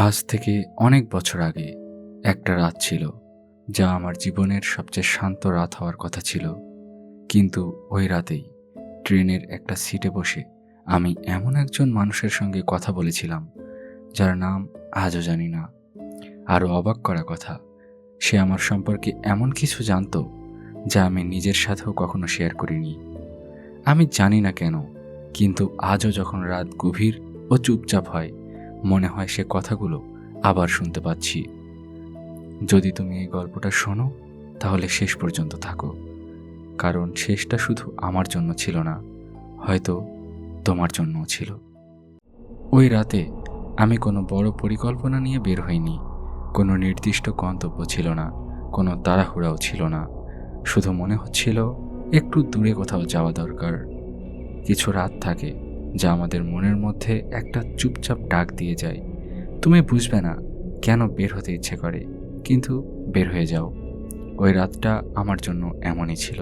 আজ থেকে অনেক বছর আগে একটা রাত ছিল, যা আমার জীবনের সবচেয়ে শান্ত রাত হওয়ার কথা ছিল। কিন্তু ওই রাতেই ট্রেনের একটা সিটে বসে আমি এমন একজন মানুষের সঙ্গে কথা বলেছিলাম, যার নাম আজও জানি না। আরও অবাক করা কথা, সে আমার সম্পর্কে এমন কিছু জানতো যা আমি নিজের সাথেও কখনো শেয়ার করিনি। আমি জানি না কেন, কিন্তু আজও যখন রাত গভীর ও চুপচাপ হয়, মনে হয় সে কথাগুলো আবার শুনতে পাচ্ছি। যদি তুমি এই গল্পটা শোনো, তাহলে শেষ পর্যন্ত থাকো, কারণ শেষটা শুধু আমার জন্য ছিল না, হয়তো তোমার জন্যও ছিল। ওই রাতে আমি কোনো বড় পরিকল্পনা নিয়ে বের হইনি। কোনো নির্দিষ্ট গন্তব্য ছিল না, কোনো তাড়াহুড়াও ছিল না। শুধু মনে হচ্ছিল একটু দূরে কোথাও যাওয়া দরকার। কিছু রাত থাকে যা আমাদের মনের মধ্যে একটা চুপচাপ ডাক দিয়ে যায়। তুমি বুঝবে না কেন বের হতে ইচ্ছে করে, কিন্তু বের হয়ে যাও। ওই রাতটা আমার জন্য এমনই ছিল।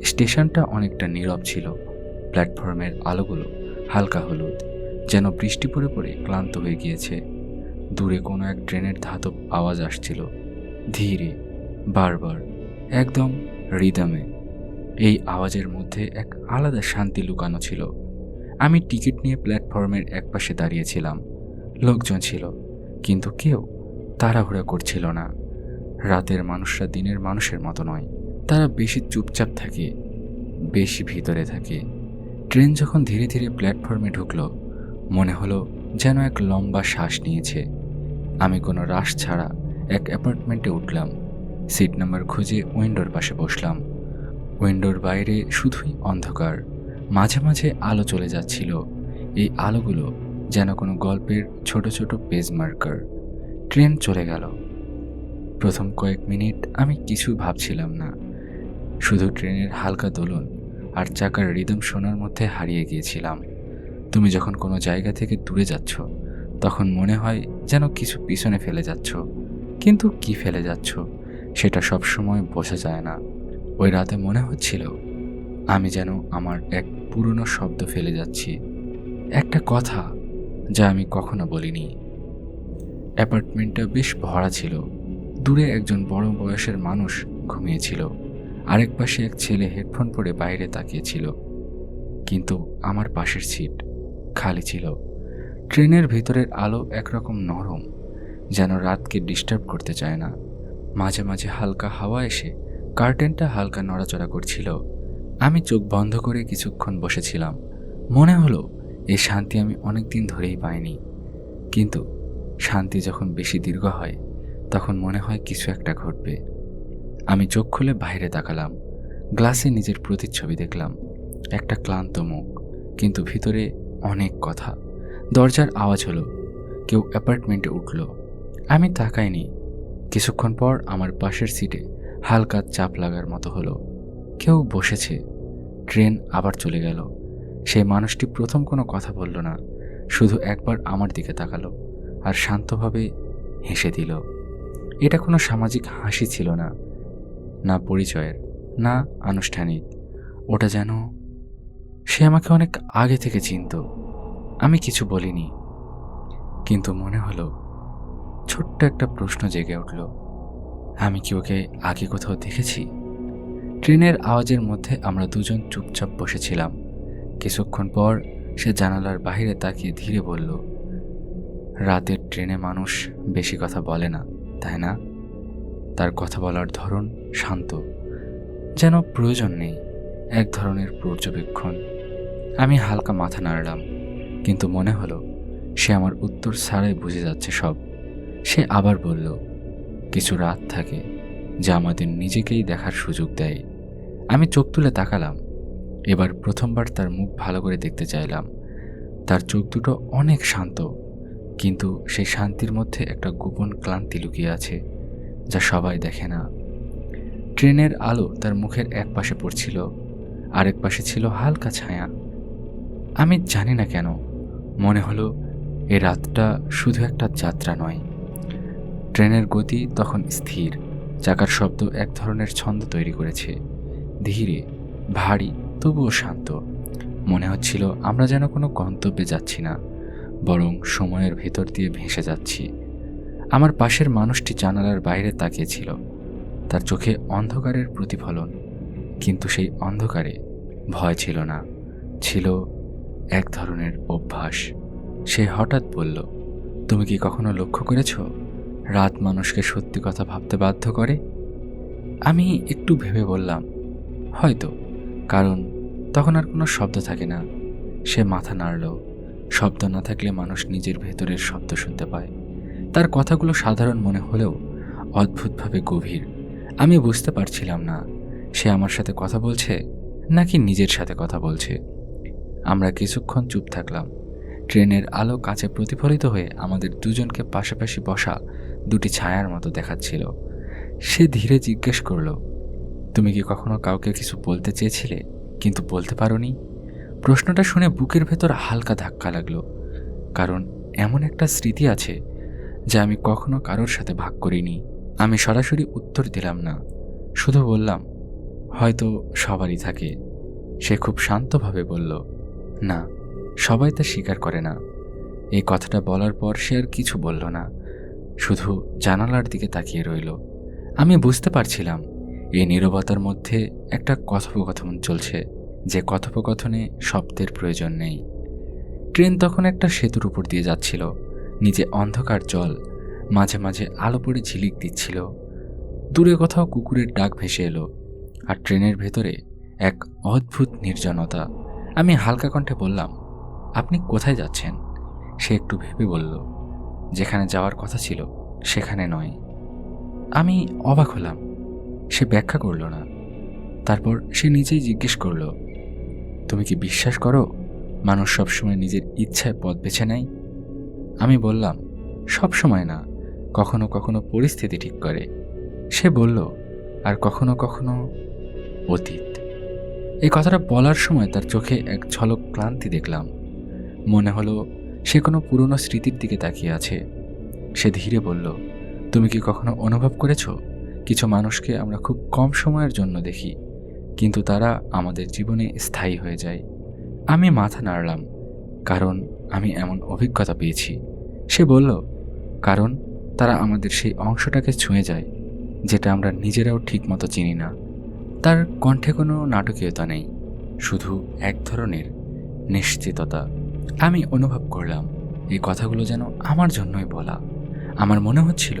স্টেশনটা অনেকটা নীরব ছিল। প্ল্যাটফর্মের আলোগুলো হালকা হলুদ, যেন বৃষ্টি পড়ে পড়ে ক্লান্ত হয়ে গিয়েছে। দূরে কোনো এক ট্রেনের ধাতব আওয়াজ আসছিল, ধীরে, বারবার, একদম রিদমে। এই আওয়াজের মধ্যে এক আলাদা শান্তি লুকানো ছিল। আমি টিকিট নিয়ে প্ল্যাটফর্মের একপাশে দাঁড়িয়েছিলাম। লোকজন ছিল, কিন্তু কেউ তাড়াহুড়া করছিল না। রাতের মানুষরা দিনের মানুষের মতো নয়। তারা বেশি চুপচাপ থাকে, বেশি ভিতরে থাকে। ট্রেন যখন ধীরে ধীরে প্ল্যাটফর্মে ঢুকলো, মনে হলো যেন এক লম্বা শ্বাস নিয়েছে। আমি কোনো রাশ ছাড়া এক অ্যাপার্টমেন্টে উঠলাম। সিট নাম্বার খুঁজে উইন্ডোর পাশে বসলাম। উইন্ডোর বাইরে শুধুই অন্ধকার, মাঝে মাঝে আলো চলে যাচ্ছিল। এই আলোগুলো যেন কোনো গল্পের ছোট ছোট পেজ মার্কার। ট্রেন চলে গেল। প্রথম কয়েক মিনিট আমি কিছুই ভাবছিলাম না, শুধু ট্রেনের হালকা দোলন আর চাকার রিদম শোনার মধ্যে হারিয়ে গিয়েছিলাম। তুমি যখন কোনো জায়গা থেকে দূরে যাচ্ছ, তখন মনে হয় যেন কিছু পিছনে ফেলে যাচ্ছ, কিন্তু কি ফেলে যাচ্ছ সেটা সবসময় বোঝা যায় না। ওই রাতে মনে হচ্ছিল আমি যেন আমার এক পুরনো শব্দ ফেলে যাচ্ছি, একটা কথা যা আমি কখনো বলিনি। অ্যাপার্টমেন্টটা বেশ ভরা ছিল। দূরে একজন বড় বয়সের মানুষ ঘুমিয়েছিল, আরেক পাশে এক ছেলে হেডফোন পরে বাইরে তাকিয়েছিল। কিন্তু আমার পাশের সিট খালি ছিল। ট্রেনের ভিতরের আলো একরকম নরম, যেন রাতকে ডিস্টার্ব করতে চায় না। মাঝে মাঝে হালকা হাওয়া এসে কার্টেনটা হালকা নড়াচড়া করছিল। আমি চোখ বন্ধ করে কিছুক্ষণ বসেছিলাম। মনে হলো এই শান্তি আমি অনেকদিন ধরেই পাইনি। কিন্তু শান্তি যখন বেশি দীর্ঘ হয়, তখন মনে হয় কিছু একটা ঘটবে। আমি চোখ খুলে বাইরে তাকালাম। গ্লাসে নিজের প্রতিচ্ছবি দেখলাম, একটা ক্লান্ত মুখ, কিন্তু ভিতরে অনেক কথা। দরজার আওয়াজ হলো, কেউ অ্যাপার্টমেন্টে উঠল। আমি তাকাইনি। কিছুক্ষণ পর আমার পাশের সিটে হালকা চাপ লাগার মতো হলো। কেউ বসেছে। ট্রেন আবার চলে গেল। সেই মানুষটি প্রথম কোনো কথা বলল না, শুধু একবার আমার দিকে তাকালো আর শান্তভাবে হেসে দিল। এটা কোনো সামাজিক হাসি ছিল না, না পরিচয়ের, না আনুষ্ঠানিক। ওটা যেন সে আমাকে অনেক আগে থেকে চিনত। আমি কিছু বলিনি, কিন্তু মনে হলো ছোট্ট একটা প্রশ্ন জেগে উঠল, আমি কি ওকে আগে কোথাও দেখেছি? ট্রেনের আওয়াজের মধ্যে আমরা দুজন চুপচাপ বসেছিলাম। কিছুক্ষণ পর সে জানালার বাইরে তাকিয়ে ধীরে বলল, রাতের ট্রেনে মানুষ বেশি কথা বলে না, তাই না? তার কথা বলার ধরন শান্ত, যেন প্রয়োজন নেই এক ধরনের পর্যবেক্ষণ। আমি হালকা মাথা নাড়লাম, কিন্তু মনে হলো সে আমার উত্তর ছাড়াই বুঝে যাচ্ছে সব। সে আবার বলল, কিছু রাত থাকে যা আমাদের নিজেকেই দেখার সুযোগ দেয়। আমি চোখ তুলে তাকালাম। এবার প্রথমবার তার মুখ ভালো করে দেখতে চাইলাম। তার চোখ দুটো অনেক শান্ত, কিন্তু সেই শান্তির মধ্যে একটা গোপন ক্লান্তি লুকিয়ে আছে, যা সবাই দেখে না। ট্রেনের আলো তার মুখের এক পাশে পড়ছিল, আরেক পাশে ছিল হালকা ছায়া। আমি জানি না কেন মনে হলো এই রাতটা শুধু একটা যাত্রা নয়। ট্রেনের গতি তখন স্থির, চাকার শব্দ এক ধরনের ছন্দ তৈরি করেছে, ধীরে, ভারী, তবুও শান্ত। মনে হচ্ছিল আমরা যেন কোনো গন্তব্যে যাচ্ছি না, বরং সময়ের ভেতর দিয়ে ভেসে যাচ্ছি। আমার পাশের মানুষটি জানালার বাইরে তাকিয়েছিল, তার চোখে অন্ধকারের প্রতিফলন। কিন্তু সেই অন্ধকারে ভয় ছিল না, ছিল এক ধরনের অভ্যাস। সে হঠাৎ বলল, তুমি কি কখনো লক্ষ্য করেছ, রাত মানুষকে সত্যি কথা ভাবতে বাধ্য করে? আমি একটু ভেবে বললাম, হয়তো, কারণ তখন আর কোনো শব্দ থাকে না। সে মাথা নাড়ল। শব্দ না থাকলে মানুষ নিজের ভেতরের শব্দ শুনতে পায়। তার কথাগুলো সাধারণ মনে হলেও অদ্ভুতভাবে গভীর। আমি বুঝতে পারছিলাম না সে আমার সাথে কথা বলছে নাকি নিজের সাথে কথা বলছে। আমরা কিছুক্ষণ চুপ থাকলাম। ট্রেনের আলো কাছে প্রতিফলিত হয়ে আমাদের দুজনকে পাশাপাশি বসা দুটি ছায়ার মতো দেখাচ্ছিল। সে ধীরে জিজ্ঞেস করল, তুমি কি কখনো কাউকে কিছু বলতে চেয়েছিলে কিন্তু বলতে পারোনি? প্রশ্নটা শুনে বুকের ভেতর হালকা ধাক্কা লাগলো, কারণ এমন একটা স্মৃতি আছে যা আমি কখনো কারোর সাথে ভাগ করিনি। আমি সরাসরি উত্তর দিলাম না, শুধু বললাম, হয়তো সবারই থাকে। সে খুব শান্তভাবে বলল, না, সবাই তা স্বীকার করে না। এই কথাটা বলার পর সে আর কিছু বলল না, শুধু জানালার দিকে তাকিয়ে রইল। আমি বুঝতে পারছিলাম এই নীরবতার মধ্যে একটা কথোপকথন চলছে, যে কথোপকথনে শব্দের প্রয়োজন নেই। ট্রেন তখন একটা সেতুর উপর দিয়ে যাচ্ছিল। নিচে অন্ধকার জল, মাঝে মাঝে আলো পড়ে ঝিলিক দিচ্ছিল। দূরে কোথাও কুকুরের ডাক ভেসে এলো, আর ট্রেনের ভেতরে এক অদ্ভুত নির্জনতা। আমি হালকা কণ্ঠে বললাম, আপনি কোথায় যাচ্ছেন? সে একটু ভেবে বলল, যেখানে যাওয়ার কথা ছিল সেখানে নয়। আমি অবাক হলাম। সে ব্যাখ্যা করল না। তারপর সে নিজেই জিজ্ঞেস করল, তুমি কি বিশ্বাস করো মানুষ সবসময় নিজের ইচ্ছায় পথ বেছে নেয়? আমি বললাম, সব সময় না, কখনো কখনো পরিস্থিতি ঠিক করে। সে বলল, আর কখনো কখনো অতীত। এই কথাটা বলার সময় তার চোখে এক ঝলক ক্লান্তি দেখলাম। মনে হলো সে কোনো পুরনো স্মৃতির দিকে তাকিয়ে আছে। সে ধীরে বলল, তুমি কি কখনো অনুভব করেছ, কিছু মানুষকে আমরা খুব কম সময়ের জন্য দেখি, কিন্তু তারা আমাদের জীবনে স্থায়ী হয়ে যায়? আমি মাথা নাড়লাম, কারণ আমি এমন অভিজ্ঞতা পেয়েছি। সে বলল, কারণ তারা আমাদের সেই অংশটাকে ছুঁয়ে যায় যেটা আমরা নিজেরাও ঠিকমতো চিনি না। তার কণ্ঠে কোনো নাটকীয়তা নেই, শুধু এক ধরনের নিশ্চিততা। আমি অনুভব করলাম এই কথাগুলো যেন আমার জন্যই বলা। আমার মনে হচ্ছিল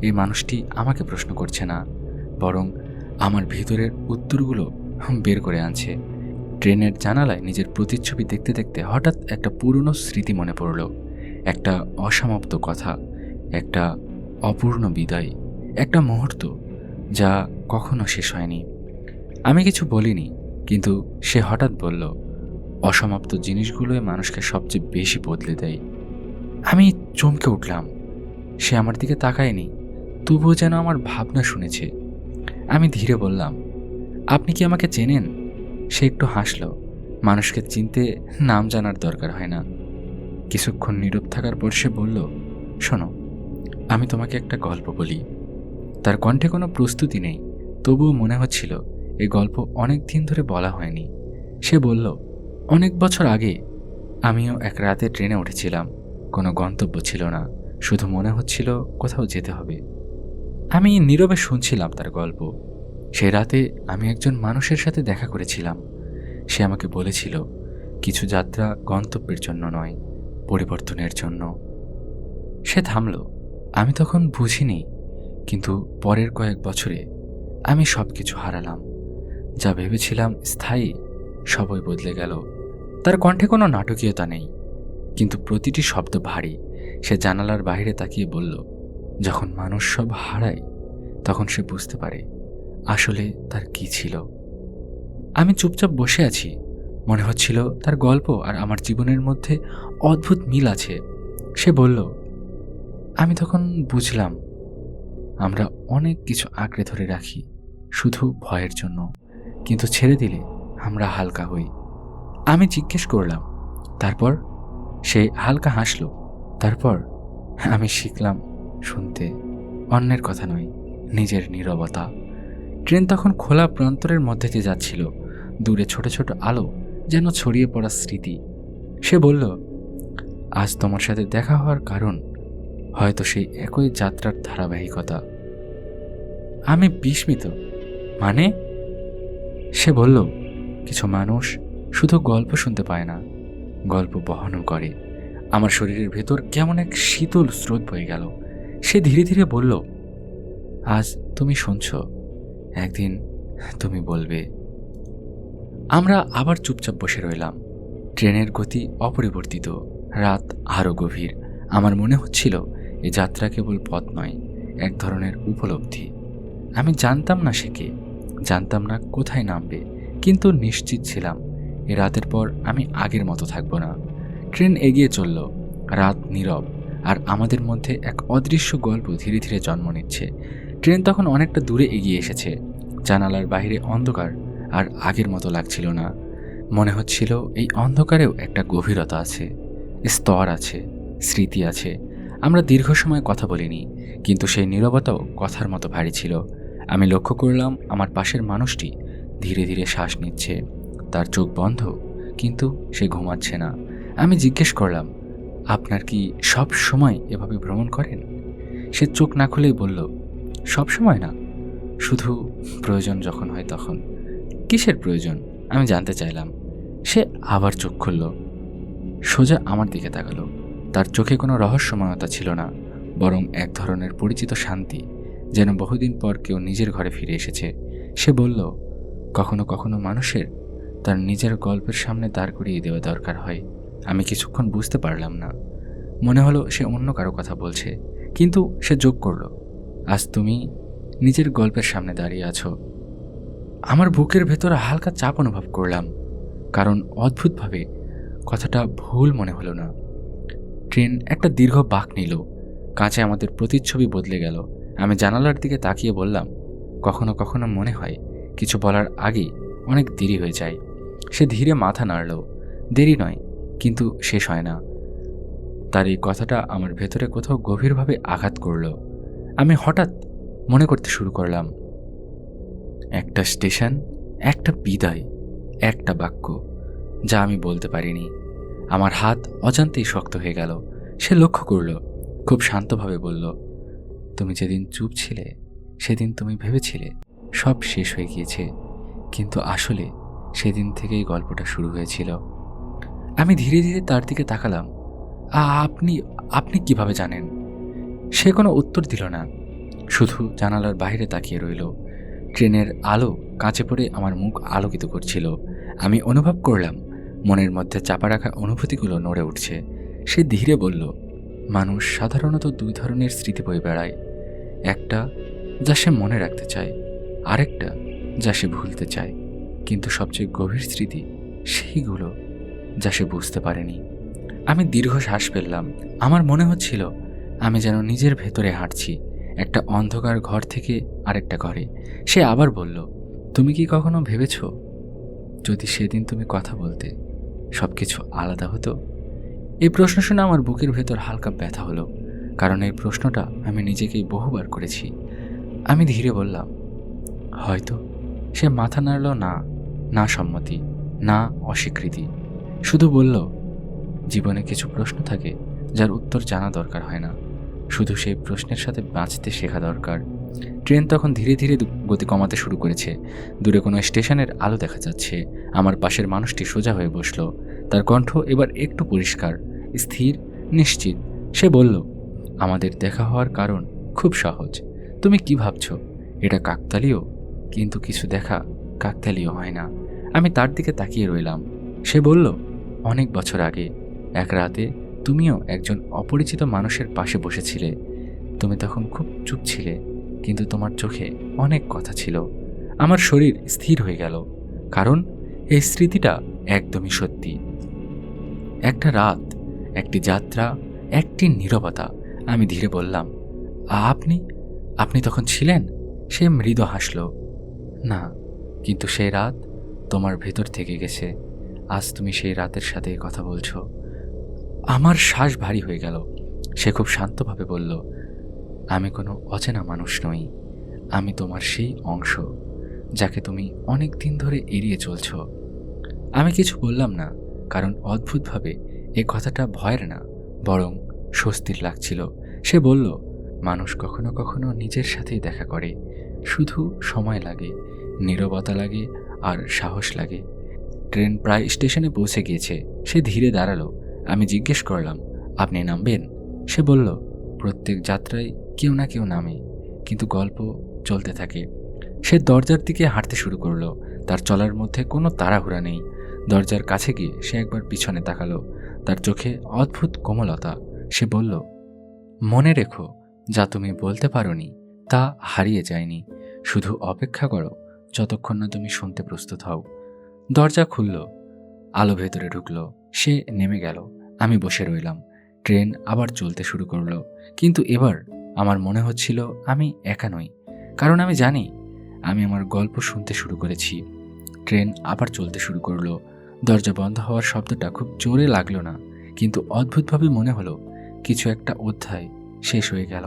এই মানুষটি আমাকে প্রশ্ন করছে না, বরং আমার ভিতরের উত্তরগুলো বের করে আনছে। ট্রেনের জানালায় নিজের প্রতিচ্ছবি দেখতে দেখতে হঠাৎ একটা পুরনো স্মৃতি মনে পড়ল। একটা অসমাপ্ত কথা, একটা অপূর্ণ বিদায়, একটা মুহূর্ত যা কখনো শেষ হয়নি। আমি কিছু বলিনি, কিন্তু সে হঠাৎ বলল, অসমাপ্ত জিনিসগুলোই মানুষকে সবচেয়ে বেশি বদলে দেয়। আমি চমকে উঠলাম। সে আমার দিকে তাকায়নি, তবুও যেন আমার ভাবনা শুনেছে। আমি ধীরে বললাম, আপনি কি আমাকে চেনেন? সে একটু হাসল। মানুষকে চিনতে নাম জানার দরকার হয় না। কিছুক্ষণ নীরব থাকার পর সে বলল, শোনো, আমি তোমাকে একটা গল্প বলি। তার কণ্ঠে কোনো প্রস্তুতি নেই, তবুও মনে হচ্ছিল এই গল্প অনেক দিন ধরে বলা হয়নি। সে বলল, অনেক বছর আগে আমিও এক রাতে ট্রেনে উঠেছিলাম। কোনো গন্তব্য ছিল না, শুধু মনে হচ্ছিল কোথাও যেতে হবে। আমি নীরবে শুনছিলাম তার গল্প। সে রাতে আমি একজন মানুষের সাথে দেখা করেছিলাম। সে আমাকে বলেছিল, কিছু যাত্রা গন্তব্যের জন্য নয়, পরিবর্তনের জন্য। সে থামল। আমি তখন বুঝিনি, কিন্তু পরের কয়েক বছরে আমি সব কিছু হারালাম। যা ভেবেছিলাম স্থায়ী, সবই বদলে গেল। তার কণ্ঠে কোনো নাটকীয়তা নেই, কিন্তু প্রতিটি শব্দ ভারী। সে জানালার বাইরে তাকিয়ে বলল, যখন মানুষ সব হারায় তখন সে বুঝতে পারে আসলে তার কি ছিল। আমি চুপচাপ বসে আছি। মনে হচ্ছিল তার গল্প আর আমার জীবনের মধ্যে অদ্ভুত মিল আছে। সে বলল, আমি তখন বুঝলাম আমরা অনেক কিছু আঁকড়ে ধরে রাখি শুধু ভয়ের জন্য, কিন্তু ছেড়ে দিলে আমরা হালকা হই। আমি জিজ্ঞেস করলাম, তারপর? সে হালকা হাসল। তারপর আমি শিখলাম শুনতে, অন্যের কথা নয়, নিজের নীরবতা। ট্রেন তখন খোলা প্রান্তরের মধ্যে দিয়ে যাচ্ছিল, দূরে ছোট ছোট আলো যেন ছড়িয়ে পড়া স্মৃতি। সে বলল, আজ তোমার সাথে দেখা হওয়ার কারণ হয়তো সেই একই যাত্রার ধারাবাহিকতা। আমি বিস্মিত। মানে? সে বলল, কিছু মানুষ শুধু গল্প শুনতে পায় না, গল্প বহনও করে। আমার শরীরের ভেতর কেমন এক শীতল স্রোত বয়ে গেল। সে ধীরে ধীরে বলল, আজ তুমি শুনছ, একদিন তুমি বলবে। আমরা আবার চুপচাপ বসে রইলাম। ট্রেনের গতি অপরিবর্তিত, রাত আরও গভীর। আমার মনে হচ্ছিল এই যাত্রা কেবল পথ নয়, এক ধরনের উপলব্ধি। আমি জানতাম না সে কে, জানতাম না কোথায় নামবে, কিন্তু নিশ্চিত ছিলাম এ রাতের পর আমি আগের মতো থাকব না। ট্রেন এগিয়ে চলল, রাত নীরব, আর আমাদের মধ্যে এক অদৃশ্য গল্প ধীরে ধীরে জন্ম নিচ্ছে। ট্রেন তখন অনেকটা দূরে এগিয়ে এসেছে। জানালার বাইরে অন্ধকার, আর আগের মতো লাগছিল না। মনে হচ্ছিল এই অন্ধকারেও একটা গভীরতা আছে, স্তর আছে, স্মৃতি আছে। আমরা দীর্ঘ সময় কথা বলিনি, কিন্তু সেই নীরবতাও কথার মতো ভারী ছিল। আমি লক্ষ্য করলাম আমার পাশের মানুষটি ধীরে ধীরে শ্বাস নিচ্ছে। তার চোখ বন্ধ, কিন্তু সে ঘুমাচ্ছে না। আমি জিজ্ঞেস করলাম, আপনার কি সব সময় এভাবে ভ্রমণ করেন? সে চোখ না খুলেই বলল, সব সময় না, শুধু প্রয়োজন যখন হয় তখন। কিসের প্রয়োজন? আমি জানতে চাইলাম। সে আবার চোখ খুলল, সোজা আমার দিকে তাকালো। তার চোখে কোনো রহস্যময়তা ছিল না, বরং এক ধরনের পরিচিত শান্তি, যেন বহুদিন পর কেউ নিজের ঘরে ফিরে এসেছে। সে বলল, কখনো কখনো মানুষের তার নিজের গল্পের সামনে দাঁড় করিয়ে দেওয়া দরকার হয়। আমি কিছুক্ষণ বুঝতে পারলাম না, মনে হলো সে অন্য কারো কথা বলছে। কিন্তু সে যোগ করল, আজ তুমি নিজের গল্পের সামনে দাঁড়িয়ে আছো। আমার বুকের ভেতরে হালকা চাপ অনুভব করলাম, কারণ অদ্ভুতভাবে কথাটা ভুল মনে হলো না। ট্রেন একটা দীর্ঘ বাঁক নিল, কাছে আমাদের প্রতিচ্ছবি বদলে গেল। আমি জানালার দিকে তাকিয়ে বললাম, কখনো কখনো মনে হয় কিছু বলার আগেই অনেক দেরি হয়ে যায়। সে ধীরে মাথা নাড়ল। দেরি নয়, কিন্তু শেষ হয় না। তার এই কথাটা আমার ভেতরে কোথাও গভীরভাবে আঘাত করল। আমি হঠাৎ মনে করতে শুরু করলাম, একটা স্টেশন, একটা বিদায়, একটা বাক্য যা আমি বলতে পারিনি। আমার হাত অজান্তেই শক্ত হয়ে গেল। সে লক্ষ্য করল, খুব শান্তভাবে বলল, তুমি যেদিন চুপ ছিলে সেদিন তুমি ভেবেছিলে সব শেষ হয়ে গিয়েছে, কিন্তু আসলে সেদিন থেকেই গল্পটা শুরু হয়েছিল। আমি ধীরে ধীরে তার দিকে তাকালাম। আপনি আপনি কিভাবে জানেন? সে কোনো উত্তর দিল না, শুধু জানালার বাইরে তাকিয়ে রইল। ট্রেনের আলো কাঁচে পড়ে আমার মুখ আলোকিত করছিল। আমি অনুভব করলাম মনের মধ্যে চাপা রাখা অনুভূতিগুলো নড়ে উঠছে। সে ধীরে বলল, মানুষ সাধারণত দুই ধরনের স্মৃতি বয়ে বেড়ায়, একটা যা সে মনে রাখতে চায়, আরেকটা যা সে ভুলতে চায়। কিন্তু সবচেয়ে গভীর স্মৃতি সেইগুলো যা সে বুঝতে পারেনি। আমি দীর্ঘ শ্বাস ফেললাম। আমার মনে হচ্ছিল আমি যেন নিজের ভেতরে হাঁটছি, একটা অন্ধকার ঘর থেকে আরেকটা ঘরে। সে আবার বলল, তুমি কি কখনো ভেবেছ যদি সেদিন তুমি কথা বলতে সব কিছু আলাদা হতো? এই প্রশ্ন শুনে আমার বুকের ভেতর হালকা ব্যথা হলো, কারণ এই প্রশ্নটা আমি নিজেকেই বহুবার করেছি। আমি ধীরে বললাম, হয়তো। সে মাথা নাড়ল না, না সম্মতি, না অস্বীকৃতি, শুধু বলল, জীবনে কিছু প্রশ্ন থাকে যার উত্তর জানা দরকার হয় না, শুধু সেই প্রশ্নের সাথে বাঁচতে শেখা দরকার। ট্রেন তখন ধীরে ধীরে গতি কমাতে শুরু করেছে। দূরে কোনো স্টেশনের আলো দেখা যাচ্ছে। আমার পাশের মানুষটি সোজা হয়ে বসল। তার কণ্ঠ এবার একটু পরিষ্কার, স্থির, নিশ্চিত। সে বলল, আমাদের দেখা হওয়ার কারণ খুব সহজ। তুমি কি ভাবছ এটা কাকতালীয়? কিন্তু কিছু দেখা কাকতালীয় হয় না। আমি তার দিকে তাকিয়ে রইলাম। সে বলল, অনেক বছর আগে এক রাতে তুমিও একজন অপরিচিত মানুষের পাশে বসেছিলে। তুমি তখন খুব চুপ ছিলে, কিন্তু তোমার চোখে অনেক কথা ছিল। আমার শরীর স্থির হয়ে গেল, কারণ এই স্মৃতিটা একদমই সত্যি। একটা রাত, একটি যাত্রা, একটি নীরবতা। আমি ধীরে বললাম, আপনি আপনি তখন ছিলেন? সে মৃদু হাসল, না, কিন্তু সেই রাত তোমার ভেতর থেকে গেছে। আজ তুমি সেই রাতের সাথে কথা বলছো। আমার শ্বাস ভারী হয়ে গেল। সে খুব শান্তভাবে বলল, আমি কোনো অচেনা মানুষ নই, আমি তোমার সেই অংশ যাকে তুমি অনেক দিন ধরে এড়িয়ে চলছ। আমি কিছু বললাম না, কারণ অদ্ভুতভাবে এই কথাটা ভয়ের না, বরং স্বস্তির লাগছিল। সে বলল, মানুষ কখনো কখনো নিজের সাথেই দেখা করে, শুধু সময় লাগে, নীরবতা লাগে আর সাহস লাগে। ট্রেন প্রায় স্টেশনে পৌঁছে গিয়েছে। সে ধীরে দাঁড়ালো। আমি জিজ্ঞেস করলাম, আপনি নামবেন? সে বলল, প্রত্যেক যাত্রায় কেউ না কেউ নামে, কিন্তু গল্প চলতে থাকে। সে দরজার দিকে হাঁটতে শুরু করলো। তার চলার মধ্যে কোনো তাড়াহুড়া নেই। দরজার কাছে গিয়ে সে একবার পিছনে তাকালো। তার চোখে অদ্ভুত কোমলতা। সে বলল, মনে রেখো, যা তুমি বলতে পারোনি তা হারিয়ে যায়নি। শুধু অপেক্ষা করো যতক্ষণ না তুমি শুনতে প্রস্তুত হও। দরজা খুলল, আলো ভেতরে ঢুকলো। সে নেমে গেল। আমি বসে রইলাম। ট্রেন আবার চলতে শুরু করলো। কিন্তু এবার আমার মনে হচ্ছিল আমি একা নই, কারণ আমি জানি আমি আমার গল্প শুনতে শুরু করেছি। ট্রেন আবার চলতে শুরু করলো। দরজা বন্ধ হওয়ার শব্দটা খুব জোরে লাগলো না, কিন্তু অদ্ভুতভাবে মনে হলো কিছু একটা অধ্যায় শেষ হয়ে গেল।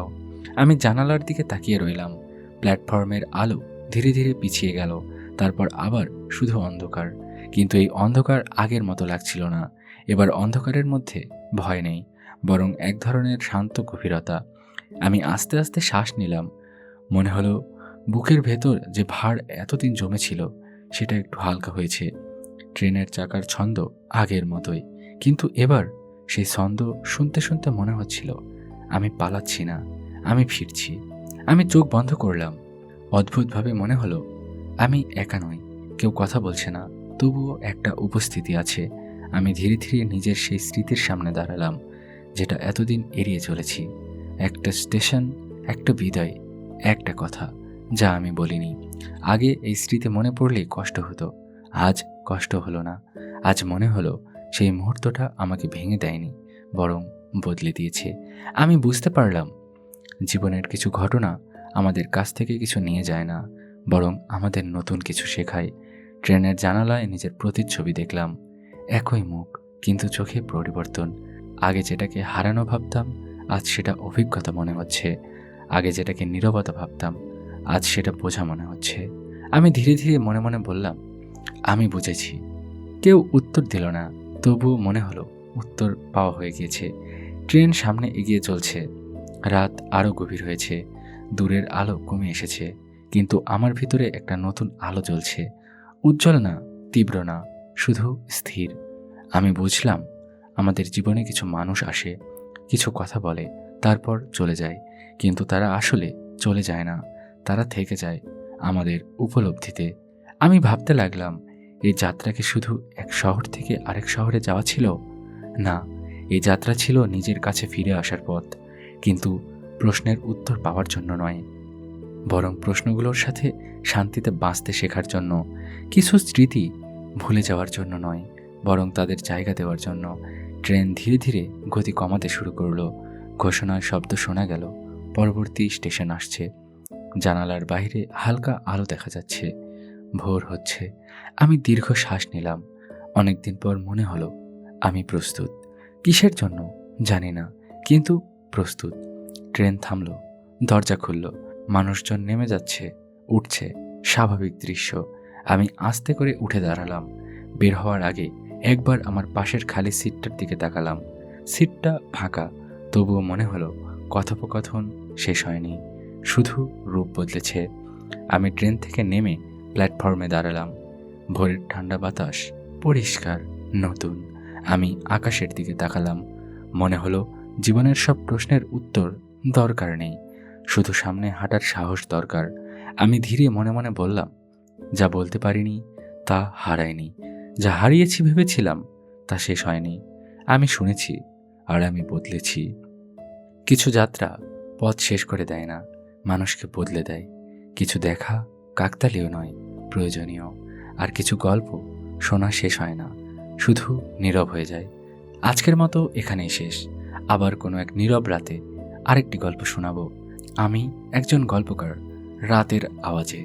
আমি জানালার দিকে তাকিয়ে রইলাম। প্ল্যাটফর্মের আলো ধীরে ধীরে পিছিয়ে গেল। তারপর আবার শুধু অন্ধকার। কিন্তু এই অন্ধকার আগের মতো লাগছিল না। এবার অন্ধকারের মধ্যে ভয় নেই, বরং এক ধরনের শান্ত গভীরতা। আমি আস্তে আস্তে শ্বাস নিলাম। মনে হলো বুকের ভেতর যে ভার এতদিন জমেছিল সেটা একটু হালকা হয়েছে। ট্রেনের চাকার ছন্দ আগের মতোই, কিন্তু এবার সেই ছন্দ শুনতে শুনতে মনে হচ্ছিল আমি পালাচ্ছি না, আমি ফিরছি। আমি চোখ বন্ধ করলাম। অদ্ভুতভাবে মনে হলো আমি একা নই, কেউ কথা বলছে না, তবুও একটা উপস্থিতি আছে। আমি ধীরে ধীরে নিজের সেই স্মৃতির সামনে দাঁড়ালাম, যেটা এতদিন এড়িয়ে চলেছি। একটা স্টেশন, একটা বিদায়, একটা কথা যা আমি বলিনি। আগে এই স্মৃতি মনে পড়লেই কষ্ট হতো, আজ কষ্ট হলো না। আজ মনে হলো সেই মুহূর্তটা আমাকে ভেঙে দেয়নি, বরং বদলে দিয়েছে। আমি বুঝতে পারলাম জীবনের কিছু ঘটনা আমাদের কাছ থেকে কিছু নিয়ে যায় না, বরং আমাদের নতুন কিছু শেখায়। ট্রেনের জানালায় নিজের প্রতিচ্ছবি দেখলাম। একই মুখ, কিন্তু চোখে পরিবর্তন। আগে যেটাকে হারানো ভাবতাম, আজ সেটা অভিজ্ঞতা মনে হচ্ছে। আগে যেটাকে নীরবতা ভাবতাম, আজ সেটা বোঝা মনে হচ্ছে। আমি ধীরে ধীরে মনে মনে বললাম, আমি বুঝেছি। কেউ উত্তর দিল না, তবুও মনে হলো উত্তর পাওয়া হয়ে গিয়েছে। ট্রেন সামনে এগিয়ে চলছে। রাত আরও গভীর হয়েছে। দূরের আলো কমে এসেছে, কিন্তু আমার ভিতরে একটা নতুন আলো জ্বলছে। উজ্জ্বল না, তীব্র না, শুধু স্থির। আমি বুঝলাম আমাদের জীবনে কিছু মানুষ আসে, কিছু কথা বলে, তারপর চলে যায়। কিন্তু তারা আসলে চলে যায় না, তারা থেকে যায় আমাদের উপলব্ধিতে। আমি ভাবতে লাগলাম, এই যাত্রা কি শুধু এক শহর থেকে আরেক শহরে যাওয়া ছিল? না, এই যাত্রা ছিল নিজের কাছে ফিরে আসার পথ। কিন্তু প্রশ্নের উত্তর পাওয়ার জন্য নয়, বরং প্রশ্নগুলোর সাথে শান্তিতে বাঁচতে শেখার জন্য। কিছু স্মৃতি ভুলে যাওয়ার জন্য নয়, বরং তাদের জায়গা দেওয়ার জন্য। ট্রেন ধীরে ধীরে গতি কমাতে শুরু করলো। ঘোষণার শব্দ শোনা গেল, পরবর্তী স্টেশন আসছে। জানালার বাইরে হালকা আলো দেখা যাচ্ছে। ভোর হচ্ছে। আমি দীর্ঘ শ্বাস নিলাম। অনেকদিন পর মনে হলো আমি প্রস্তুত। কিসের জন্য জানি না, কিন্তু প্রস্তুত। ট্রেন থামলো, দরজা খুলল, মানুষজন নেমে যাচ্ছে, উঠছে, স্বাভাবিক দৃশ্য। আমি আস্তে করে উঠে দাঁড়ালাম। বের হওয়ার আগে একবার আমার পাশের খালি সিটটার দিকে তাকালাম। সিটটা ফাঁকা, তবুও মনে হলো কথোপকথন শেষ হয়নি, শুধু রূপ বদলেছে। আমি ট্রেন থেকে নেমে প্ল্যাটফর্মে দাঁড়ালাম। ভোরের ঠান্ডা বাতাস, পরিষ্কার, নতুন। আমি আকাশের দিকে তাকালাম। মনে হলো জীবনের সব প্রশ্নের উত্তর দরকার নেই, শুধু সামনে হাঁটার সাহস দরকার। আমি ধীরে মনে মনে বললাম, যা বলতে পারিনি তা হারায়নি, যা হারিয়েছি ভেবেছিলাম তা শেষ হয়নি। আমি শুনেছি আর আমি বদলেছি। কিছু যাত্রা পথ শেষ করে দেয় না, মানুষকে বদলে দেয়। কিছু দেখা কাকতালীয় নয়, প্রয়োজনীয়। আর কিছু গল্প শোনা শেষ হয় না, শুধু নীরব হয়ে যায়। আজকের মতো এখানেই শেষ। আবার কোনো এক নীরব রাতে আরেকটি গল্প শোনাবো। আমি একজন গল্পকার, রাতের আওয়াজে।